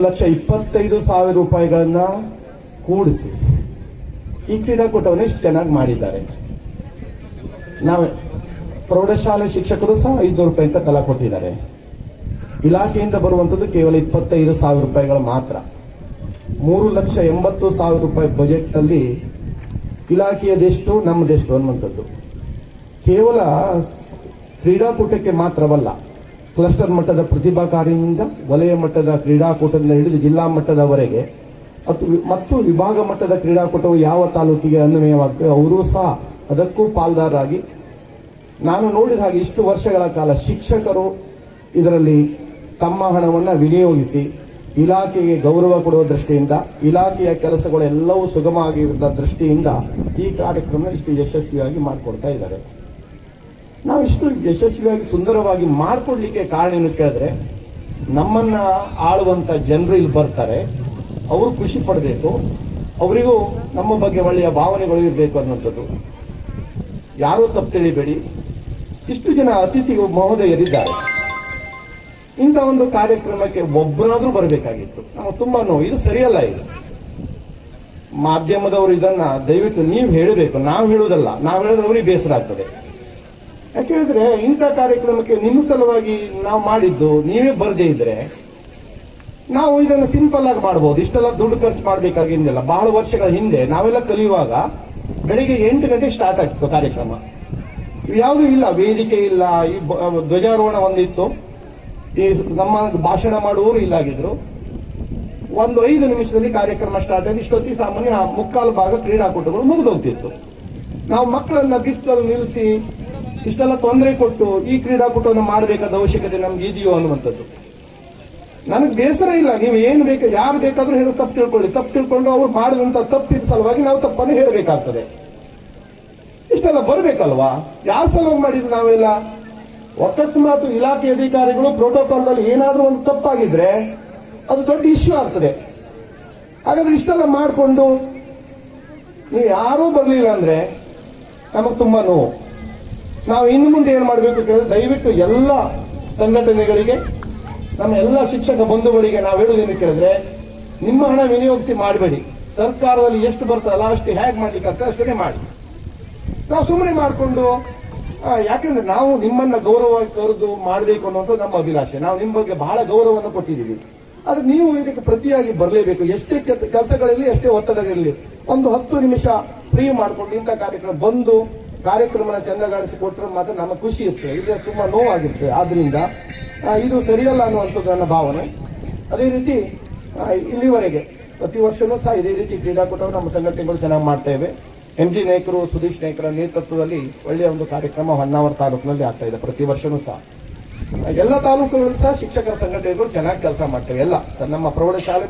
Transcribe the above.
1,25,000 ರೂಪಾಯಿಗಳನ್ನ ಕೂಡಿಸಿ ಈ ಕ್ರೀಡಾಕೂಟವನ್ನು ಇಷ್ಟು ಚೆನ್ನಾಗಿ ಮಾಡಿದ್ದಾರೆ. ನಾವು ಪ್ರೌಢಶಾಲೆ ಶಿಕ್ಷಕರು ಸಹ 500 ರೂಪಾಯಿ ಅಂತ ತಲಾ ಕೊಟ್ಟಿದ್ದಾರೆ. ಇಲಾಖೆಯಿಂದ ಬರುವಂತದ್ದು ಕೇವಲ 25,000 ರೂಪಾಯಿಗಳು ಮಾತ್ರ. 3,80,000 ರೂಪಾಯಿ ಬಜೆಟ್ ನಲ್ಲಿ ಇಲಾಖೆಯದೆಷ್ಟು ನಮ್ಮದೆಷ್ಟು ಅನ್ನುವಂಥದ್ದು. ಕೇವಲ ಕ್ರೀಡಾಕೂಟಕ್ಕೆ ಮಾತ್ರವಲ್ಲ, ಕ್ಲಸ್ಟರ್ ಮಟ್ಟದ ಪ್ರತಿಭಾ ಕಾರ್ಯದಿಂದ ವಲಯ ಮಟ್ಟದ ಕ್ರೀಡಾಕೂಟದಿಂದ ಹಿಡಿದು ಜಿಲ್ಲಾ ಮಟ್ಟದವರೆಗೆ ಮತ್ತು ವಿಭಾಗ ಮಟ್ಟದ ಕ್ರೀಡಾಕೂಟವು ಯಾವ ತಾಲೂಕಿಗೆ ಅನ್ವಯವಾಗ್ತದೆ ಅವರೂ ಸಹ ಅದಕ್ಕೂ ಪಾಲ್ದಾರಾಗಿ, ನಾನು ನೋಡಿದ ಹಾಗೆ ಇಷ್ಟು ವರ್ಷಗಳ ಕಾಲ ಶಿಕ್ಷಕರು ಇದರಲ್ಲಿ ತಮ್ಮ ಹಣವನ್ನು ವಿನಿಯೋಗಿಸಿ ಇಲಾಖೆಗೆ ಗೌರವ ಕೊಡುವ ದೃಷ್ಟಿಯಿಂದ, ಇಲಾಖೆಯ ಕೆಲಸಗಳೆಲ್ಲವೂ ಸುಗಮ ಆಗಿರುವ ದೃಷ್ಟಿಯಿಂದ ಈ ಕಾರ್ಯಕ್ರಮ ಇಷ್ಟು ಯಶಸ್ವಿಯಾಗಿ ಮಾಡಿಕೊಡ್ತಾ ಇದ್ದಾರೆ. ನಾವು ಇಷ್ಟು ಯಶಸ್ವಿಯಾಗಿ ಸುಂದರವಾಗಿ ಮಾಡಿಕೊಡ್ಲಿಕ್ಕೆ ಕಾರಣ ಏನು ಕೇಳಿದ್ರೆ, ನಮ್ಮನ್ನ ಆಳುವಂತ ಜನರು ಇಲ್ಲಿ ಬರ್ತಾರೆ, ಅವರು ಖುಷಿ ಪಡಬೇಕು, ಅವರಿಗೂ ನಮ್ಮ ಬಗ್ಗೆ ಒಳ್ಳೆಯ ಭಾವನೆಗಳು ಇರಬೇಕು ಅನ್ನುವಂಥದ್ದು. ಯಾರೂ ತಪ್ಪು ತಿಳಿಬೇಡಿ, ಇಷ್ಟು ಜನ ಅತಿಥಿ ಮಹೋದಯರಿದ್ದಾರೆ. ಇಂಥ ಒಂದು ಕಾರ್ಯಕ್ರಮಕ್ಕೆ ಒಬ್ಬರಾದ್ರೂ ಬರಬೇಕಾಗಿತ್ತು. ನಮಗೆ ತುಂಬಾ ನೋವು. ಇದು ಸರಿಯಲ್ಲ. ಇದು ಮಾಧ್ಯಮದವರು ಇದನ್ನ ದಯವಿಟ್ಟು ನೀವು ಹೇಳಬೇಕು, ನಾವು ಹೇಳುವುದಲ್ಲ. ನಾವು ಹೇಳಿದ್ರೆ ಅವರಿಗೆ ಬೇಸರ ಆಗ್ತದೆ. ಯಾಕೆ ಹೇಳಿದ್ರೆ, ಇಂಥ ಕಾರ್ಯಕ್ರಮಕ್ಕೆ ನಿಮ್ಮ ಸಲುವಾಗಿ ನಾವು ಮಾಡಿದ್ದು ನೀವೇ ಬರದೇ ಇದ್ರೆ ನಾವು ಇದನ್ನು ಸಿಂಪಲ್ ಆಗಿ ಮಾಡಬಹುದು. ಇಷ್ಟೆಲ್ಲ ದುಡ್ಡು ಖರ್ಚು ಮಾಡಬೇಕಾಗಿಲ್ಲ. ಬಹಳ ವರ್ಷಗಳ ಹಿಂದೆ ನಾವೆಲ್ಲ ಕಲಿಯುವಾಗ ಬೆಳಿಗ್ಗೆ 8 ಗಂಟೆಗೆ ಸ್ಟಾರ್ಟ್ ಆಗ್ತಿತ್ತು ಕಾರ್ಯಕ್ರಮ. ಯಾವುದೂ ಇಲ್ಲ, ವೇದಿಕೆ ಇಲ್ಲ, ಈ ಧ್ವಜಾರೋಹಣ ಒಂದಿತ್ತು, ಈ ನಮ್ಮ ಭಾಷಣ ಮಾಡುವವರು ಇಲ್ಲಾಗಿದ್ರು. 5 ನಿಮಿಷದಲ್ಲಿ ಕಾರ್ಯಕ್ರಮ ಸ್ಟಾರ್ಟ್ ಆಗಿ ಇಷ್ಟೊತ್ತಿ ಸಾಮಾನ್ಯ 3/4 ಭಾಗ ಕ್ರೀಡಾಕೂಟಗಳು ಮುಗಿದೋಗ್ತಿತ್ತು. ನಾವು ಮಕ್ಕಳನ್ನ ಬಿಸಿಲಲ್ಲಿ ನಿಲ್ಲಿಸಿ ಇಷ್ಟೆಲ್ಲ ತೊಂದರೆ ಕೊಟ್ಟು ಈ ಕ್ರೀಡಾಕೂಟವನ್ನು ಮಾಡಬೇಕಾದ ಅವಶ್ಯಕತೆ ನಮ್ಗೆ ಇದೆಯೋ ಅನ್ನುವಂಥದ್ದು. ನನಗೆ ಬೇಸರ ಇಲ್ಲ. ನೀವು ಏನು ಬೇಕು, ಯಾರು ಬೇಕಾದ್ರೂ ಹೇಳೋ ತಪ್ಪು ತಿಳ್ಕೊಳ್ಳಿ. ತಪ್ಪು ತಿಳ್ಕೊಂಡು ಅವ್ರು ಮಾಡಿದಂತ ತಪ್ಪಿದ ಸಲುವಾಗಿ ನಾವು ತಪ್ಪನ್ನು ಹೇಳಬೇಕಾಗ್ತದೆ. ಇಷ್ಟೆಲ್ಲ ಬರಬೇಕಲ್ವಾ? ಯಾರ ಸಲುವಾಗಿ ಮಾಡಿದ್ದು ನಾವೆಲ್ಲ? ಅಕಸ್ಮಾತ್ ಇಲಾಖೆ ಅಧಿಕಾರಿಗಳು ಪ್ರೋಟೋಕಾಲ್ನಲ್ಲಿ ಏನಾದ್ರೂ ಒಂದು ತಪ್ಪಾಗಿದ್ರೆ ಅದು ದೊಡ್ಡ ಇಶ್ಯೂ ಆಗ್ತದೆ. ಹಾಗಾದ್ರೆ ಇಷ್ಟೆಲ್ಲ ಮಾಡಿಕೊಂಡು ನೀವು ಯಾರೂ ಬರಲಿಲ್ಲ ಅಂದ್ರೆ ನಮಗೆ ತುಂಬಾ ನೋವು. ನಾವು ಇನ್ನು ಮುಂದೆ ಏನು ಮಾಡಬೇಕು ಕೇಳಿದ್ರೆ, ದಯವಿಟ್ಟು ಎಲ್ಲ ಸಂಘಟನೆಗಳಿಗೆ, ನಮ್ಮ ಎಲ್ಲ ಶಿಕ್ಷಕ ಬಂಧುಗಳಿಗೆ ನಾವು ಹೇಳುವುದೇನು ಕೇಳಿದ್ರೆ, ನಿಮ್ಮ ಹಣ ವಿನಿಯೋಗಿಸಿ ಮಾಡಬೇಡಿ. ಸರ್ಕಾರದಲ್ಲಿ ಎಷ್ಟು ಬರ್ತದಲ್ಲ ಅಷ್ಟು ಹೇಗೆ ಮಾಡ್ಲಿಕ್ಕೆ ಆಗ್ತದೆ ಅಷ್ಟೇ ಮಾಡಿ. ನಾವು ಸುಮ್ಮನೆ ಮಾಡಿಕೊಂಡು, ಯಾಕೆಂದ್ರೆ ನಾವು ನಿಮ್ಮನ್ನ ಗೌರವವಾಗಿ ಕರೆದು ಮಾಡಬೇಕು ಅನ್ನೋದು ನಮ್ಮ ಅಭಿಲಾಷೆ. ನಾವು ನಿಮ್ಮ ಬಗ್ಗೆ ಬಹಳ ಗೌರವವನ್ನು ಕೊಟ್ಟಿದ್ದೀವಿ. ಆದ್ರೆ ನೀವು ಇದಕ್ಕೆ ಪ್ರತಿಯಾಗಿ ಬರಲೇಬೇಕು. ಎಷ್ಟೇ ಕೆಲಸಗಳಲ್ಲಿ, ಎಷ್ಟೇ ಒತ್ತಡಗಳಿರಲಿ, ಒಂದು 10 ನಿಮಿಷ ಫ್ರೀ ಮಾಡಿಕೊಂಡು ಇಂಥ ಕಾರ್ಯಕ್ರಮ ಬಂದು ಕಾರ್ಯಕ್ರಮನ ಚಂದಗಾಣಿಸಿಕೊಟ್ರೆ ಮಾತ್ರ ನಮಗೆ ಖುಷಿ ಇರ್ತದೆ. ಇಲ್ಲಿ ತುಂಬಾ ನೋವಾಗಿರ್ತದೆ. ಆದ್ರಿಂದ ಇದು ಸರಿಯಲ್ಲ ಅನ್ನುವಂಥದ್ದು ನನ್ನ ಭಾವನೆ. ಅದೇ ರೀತಿ ಇಲ್ಲಿವರೆಗೆ ಪ್ರತಿ ವರ್ಷವೂ ಸಹ ಇದೇ ರೀತಿ ಕ್ರೀಡಾಕೂಟವನ್ನು ನಮ್ಮ ಸಂಘಟನೆಗಳು ಚೆನ್ನಾಗಿ ಮಾಡ್ತೇವೆ. MG ನಾಯಕರು, ಸುದೀಶ್ ನಾಯಕರ ನೇತೃತ್ವದಲ್ಲಿ ಒಳ್ಳೆಯ ಒಂದು ಕಾರ್ಯಕ್ರಮ ಹೊನ್ನಾವರ ತಾಲೂಕಿನಲ್ಲಿ ಆಗ್ತಾ ಇದೆ. ಪ್ರತಿ ವರ್ಷವೂ ಸಹ ಎಲ್ಲ ತಾಲೂಕುಗಳು ಸಹ ಶಿಕ್ಷಕರ ಸಂಘಟನೆಗಳು ಚೆನ್ನಾಗಿ ಕೆಲಸ ಮಾಡ್ತೇವೆ. ಎಲ್ಲ ನಮ್ಮ ಪ್ರೌಢಶಾಲೆ